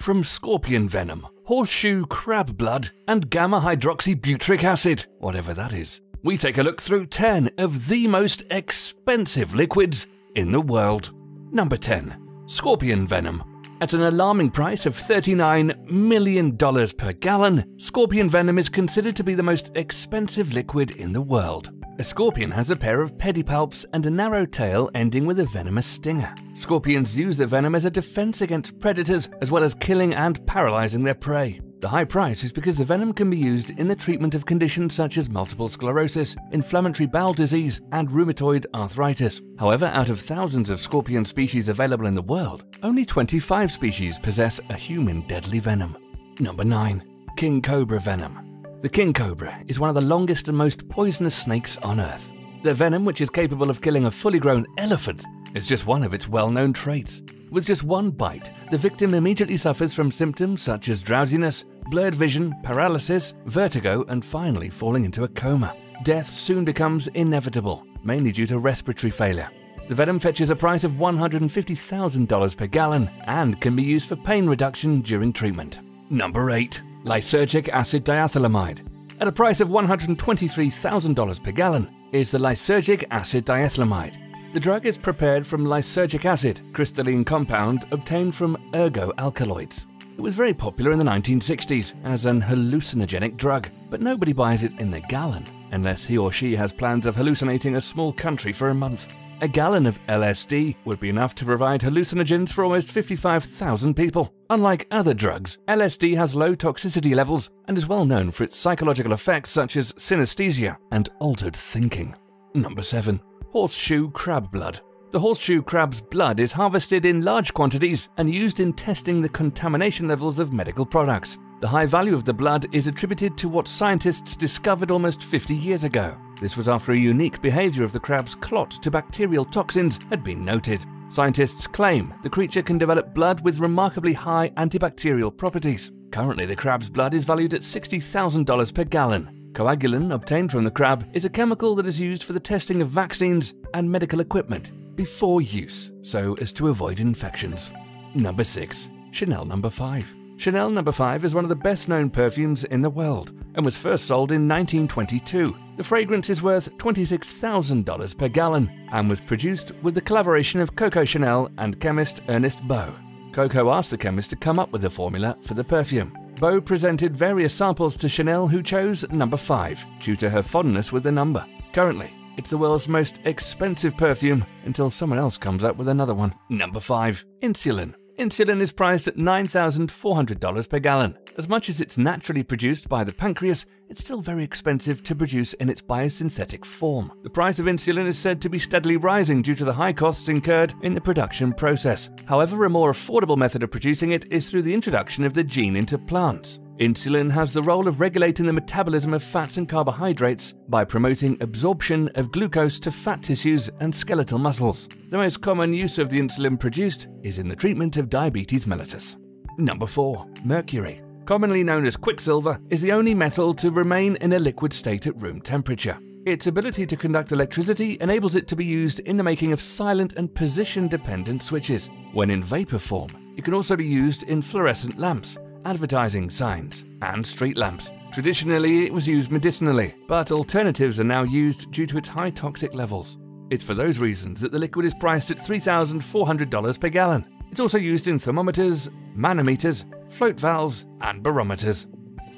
from scorpion venom, horseshoe crab blood, and gamma-hydroxybutyric acid, whatever that is, we take a look through 10 of the most expensive liquids in the world. Number 10. Scorpion venom. At an alarming price of $39 million per gallon, scorpion venom is considered to be the most expensive liquid in the world. A scorpion has a pair of pedipalps and a narrow tail ending with a venomous stinger. Scorpions use their venom as a defense against predators, as well as killing and paralyzing their prey. The high price is because the venom can be used in the treatment of conditions such as multiple sclerosis, inflammatory bowel disease, and rheumatoid arthritis. However, out of thousands of scorpion species available in the world, only 25 species possess a human deadly venom. Number 9. King cobra venom. The king cobra is one of the longest and most poisonous snakes on Earth. Their venom, which is capable of killing a fully grown elephant, is just one of its well-known traits. With just one bite, the victim immediately suffers from symptoms such as drowsiness, blurred vision, paralysis, vertigo, and finally falling into a coma. Death soon becomes inevitable, mainly due to respiratory failure. The venom fetches a price of $150,000 per gallon and can be used for pain reduction during treatment. Number 8. Lysergic acid diethylamide. At a price of $123,000 per gallon is the lysergic acid diethylamide. The drug is prepared from lysergic acid, crystalline compound obtained from ergo-alkaloids. It was very popular in the 1960s as an hallucinogenic drug, but nobody buys it in the gallon, unless he or she has plans of hallucinating a small country for a month. A gallon of LSD would be enough to provide hallucinogens for almost 55,000 people. Unlike other drugs, LSD has low toxicity levels and is well known for its psychological effects such as synesthesia and altered thinking. Number 7. Horseshoe crab blood. The horseshoe crab's blood is harvested in large quantities and used in testing the contamination levels of medical products. The high value of the blood is attributed to what scientists discovered almost 50 years ago. This was after a unique behavior of the crab's clot to bacterial toxins had been noted. Scientists claim the creature can develop blood with remarkably high antibacterial properties. Currently, the crab's blood is valued at $60,000 per gallon. Coagulin obtained from the crab is a chemical that is used for the testing of vaccines and medical equipment before use, so as to avoid infections. Number 6. Chanel No. 5. Chanel No. 5 is one of the best-known perfumes in the world and was first sold in 1922. The fragrance is worth $26,000 per gallon and was produced with the collaboration of Coco Chanel and chemist Ernest Beau. Coco asked the chemist to come up with a formula for the perfume. Beau presented various samples to Chanel, who chose No. 5 due to her fondness with the number. Currently, it's the world's most expensive perfume until someone else comes up with another one. Number 5. Insulin. Insulin is priced at $9,400 per gallon. As much as it's naturally produced by the pancreas, it's still very expensive to produce in its biosynthetic form. The price of insulin is said to be steadily rising due to the high costs incurred in the production process. However, a more affordable method of producing it is through the introduction of the gene into plants. Insulin has the role of regulating the metabolism of fats and carbohydrates by promoting absorption of glucose to fat tissues and skeletal muscles. The most common use of the insulin produced is in the treatment of diabetes mellitus. Number 4. Mercury. Commonly known as quicksilver, is the only metal to remain in a liquid state at room temperature. Its ability to conduct electricity enables it to be used in the making of silent and position-dependent switches. When in vapor form, it can also be used in fluorescent lamps, advertising signs, and street lamps. Traditionally, it was used medicinally, but alternatives are now used due to its high toxic levels. It's for those reasons that the liquid is priced at $3,400 per gallon. It's also used in thermometers, manometers, float valves, and barometers.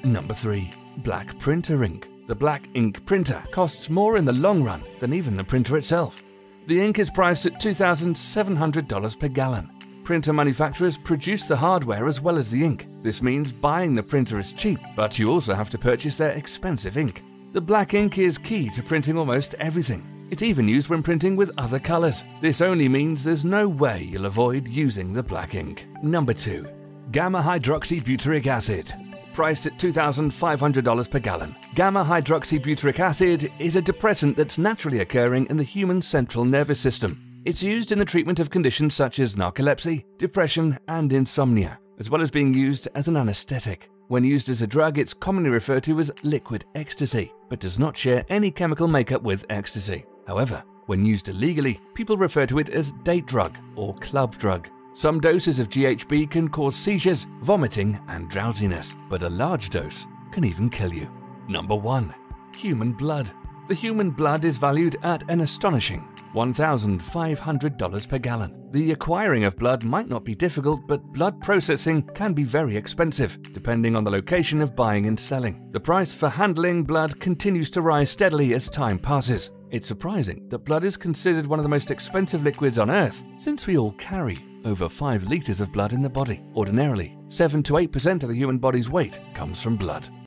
Number 3. Black printer ink. The black ink printer costs more in the long run than even the printer itself. The ink is priced at $2,700 per gallon. Printer manufacturers produce the hardware as well as the ink. This means buying the printer is cheap, but you also have to purchase their expensive ink. The black ink is key to printing almost everything. It's even used when printing with other colors. This only means there's no way you'll avoid using the black ink. Number 2. Gamma-hydroxybutyric acid. Priced at $2,500 per gallon. Gamma-hydroxybutyric acid is a depressant that's naturally occurring in the human central nervous system. It's used in the treatment of conditions such as narcolepsy, depression, and insomnia, as well as being used as an anesthetic. When used as a drug, it's commonly referred to as liquid ecstasy, but does not share any chemical makeup with ecstasy. However, when used illegally, people refer to it as date drug or club drug. Some doses of GHB can cause seizures, vomiting, and drowsiness, but a large dose can even kill you. Number 1. Human blood. The human blood is valued at an astonishing $1,500 per gallon. The acquiring of blood might not be difficult, but blood processing can be very expensive, depending on the location of buying and selling. The price for handling blood continues to rise steadily as time passes. It's surprising that blood is considered one of the most expensive liquids on Earth, since we all carry over 5 liters of blood in the body. Ordinarily, 7 to 8% of the human body's weight comes from blood.